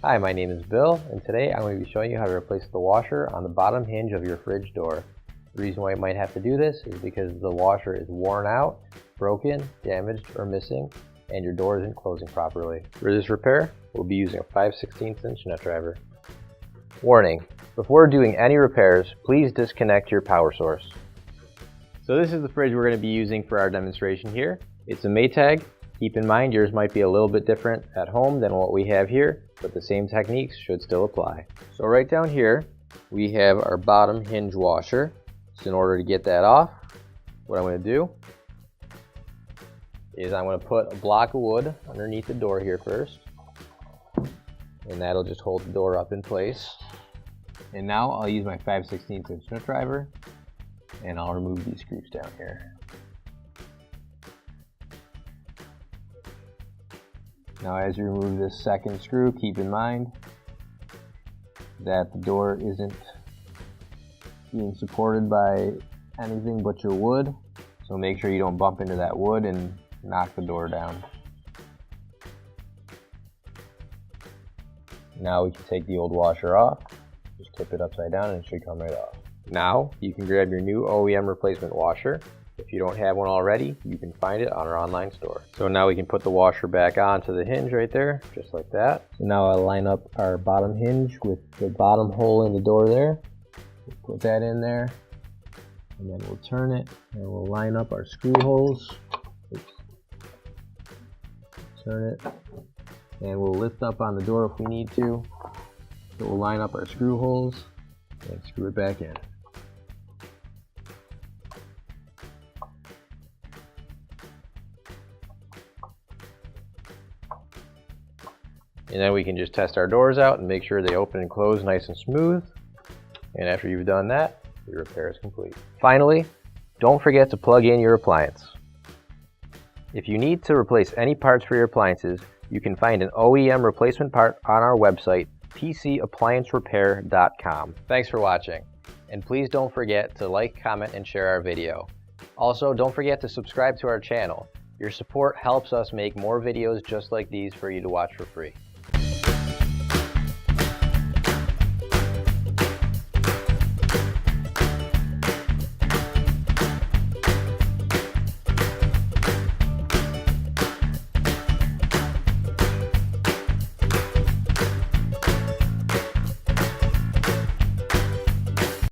Hi, my name is Bill, and today I'm going to be showing you how to replace the washer on the bottom hinge of your fridge door. The reason why you might have to do this is because the washer is worn out, broken, damaged, or missing, and your door isn't closing properly. For this repair, we'll be using a 5/16 inch nut driver. Warning: before doing any repairs, please disconnect your power source. So this is the fridge we're going to be using for our demonstration here. It's a Maytag. Keep in mind yours might be a little bit different at home than what we have here, but the same techniques should still apply. So right down here we have our bottom hinge washer. So in order to get that off, what I'm going to do is I'm going to put a block of wood underneath the door here first, and that'll just hold the door up in place. And now I'll use my 5/16 inch nut driver and I'll remove these screws down here. Now as you remove this second screw, keep in mind that the door isn't being supported by anything but your wood, so make sure you don't bump into that wood and knock the door down. Now we can take the old washer off, just tip it upside down and it should come right off. Now you can grab your new OEM replacement washer. If you don't have one already, you can find it on our online store. So now we can put the washer back onto the hinge right there, just like that. So now I'll line up our bottom hinge with the bottom hole in the door there. We'll put that in there, and then we'll turn it, and we'll line up our screw holes. Oops. Turn it, and we'll lift up on the door if we need to. So we'll line up our screw holes and screw it back in. And then we can just test our doors out and make sure they open and close nice and smooth. And after you've done that, your repair is complete. Finally, don't forget to plug in your appliance. If you need to replace any parts for your appliances, you can find an OEM replacement part on our website, PCApplianceRepair.com. Thanks for watching, and please don't forget to like, comment, and share our video. Also, don't forget to subscribe to our channel. Your support helps us make more videos just like these for you to watch for free.